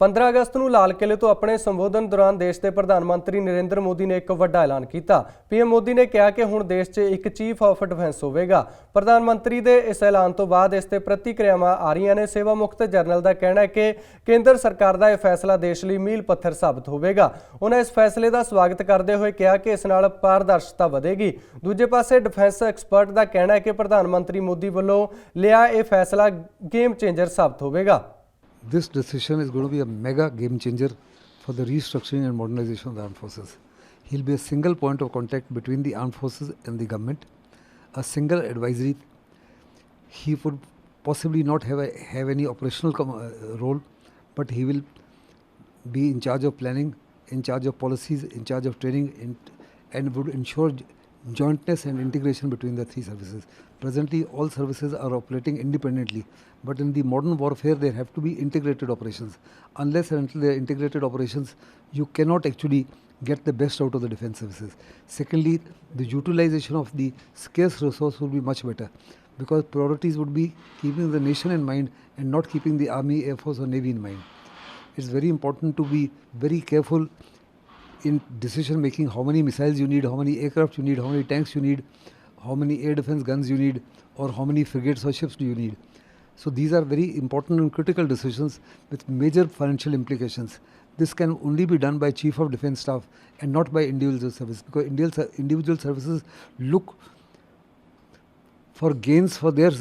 15 ਅਗਸਤ ਨੂੰ ਲਾਲ ਕਿਲੇ ਤੋਂ ਆਪਣੇ ਸੰਬੋਧਨ ਦੌਰਾਨ ਦੇਸ਼ ਦੇ ਪ੍ਰਧਾਨ ਮੰਤਰੀ ਨਰਿੰਦਰ ਮੋਦੀ ਨੇ ਇੱਕ ਵੱਡਾ ਐਲਾਨ ਕੀਤਾ। ਪੀਐਮ ਮੋਦੀ ਨੇ ਕਿਹਾ ਕਿ ਹੁਣ ਦੇਸ਼ 'ਚ ਇੱਕ ਚੀਫ ਆਫ ਡਿਫੈਂਸ ਹੋਵੇਗਾ। ਪ੍ਰਧਾਨ ਮੰਤਰੀ ਦੇ ਇਸ ਐਲਾਨ ਤੋਂ ਬਾਅਦ ਇਸ ਤੇ ਪ੍ਰਤੀਕਿਰਿਆਵਾਂ ਆ ਰਹੀਆਂ ਨੇ। ਸੇਵਾ ਮੁਕਤ ਜਰਨਲ ਦਾ ਕਹਿਣਾ ਹੈ ਕਿ ਕੇਂਦਰ ਸਰਕਾਰ ਦਾ ਇਹ ਫੈਸਲਾ ਦੇਸ਼ ਲਈ ਮੀਲ ਪੱਥਰ ਸਾਬਤ ਹੋਵੇਗਾ। ਉਹਨਾਂ ਇਸ ਫੈਸਲੇ ਦਾ ਸਵਾਗਤ ਕਰਦੇ ਹੋਏ ਕਿਹਾ ਕਿ ਇਸ ਨਾਲ ਪਾਰਦਰਸ਼ਤਾ ਵਧੇਗੀ। ਦੂਜੇ ਪਾਸੇ ਡਿਫੈਂਸ ਐਕਸਪਰਟ ਦਾ ਕਹਿਣਾ ਹੈ ਕਿ ਪ੍ਰਧਾਨ ਮੰਤਰੀ ਮੋਦੀ ਵੱਲੋਂ ਲਿਆ ਇਹ ਫੈਸਲਾ ਗੇਮ ਚੇਂਜਰ ਸਾਬਤ ਹੋਵੇਗਾ। This decision is going to be a mega game changer for the restructuring and modernization of the armed forces. He'll be a single point of contact between the armed forces and the government, a single advisory. He would possibly not have any operational role, but he will be in charge of planning, in charge of policies, in charge of training, and would ensure jointness and integration between the three services. Presently, all services are operating independently, but in the modern warfare, there have to be integrated operations. Unless and until they are integrated operations, you cannot actually get the best out of the defense services. Secondly, the utilization of the scarce resource will be much better, because priorities would be keeping the nation in mind and not keeping the army, air force or navy in mind. It's very important to be very careful in decision making, how many missiles you need, how many aircraft you need, how many tanks you need, how many air defense guns you need, or how many frigates or ships do you need. So these are very important and critical decisions with major financial implications. This can only be done by Chief of Defence Staff and not by individual services, because individual services look for gains for their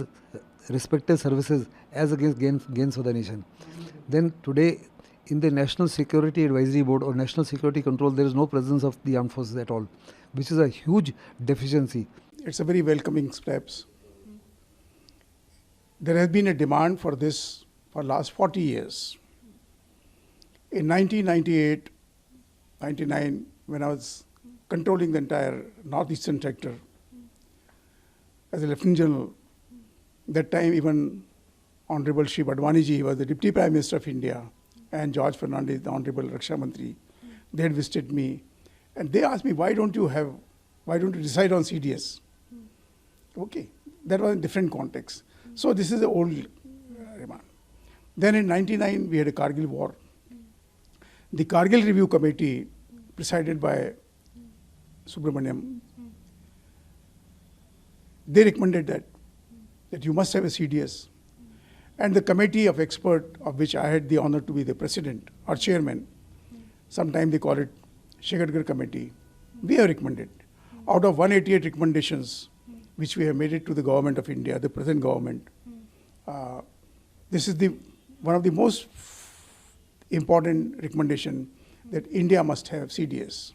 respective services as against gains for the nation. Then today, in the National Security Advisory Board or National Security Control, there is no presence of the armed forces at all, which is a huge deficiency. It's a very welcoming steps. There has been a demand for this for last 40 years. In 1998, 99, when I was controlling the entire northeastern sector as a Lieutenant General, that time even Honorable Shri Advani ji was the Deputy Prime Minister of India, and George Fernandez, the Honorable Raksha Mantri, they had visited me, and they asked me, why don't you decide on CDS? Okay, that was a different context. So this is the old demand. Then in 99, we had a Kargil war. The Kargil Review Committee, presided by Subramaniam, they recommended that you must have a CDS. And the committee of experts, of which I had the honor to be the president or chairman, sometimes they call it Shekhar Committee, we have recommended. Out of 188 recommendations, which we have made it to the government of India, the present government, this is one of the most important recommendation that India must have CDS.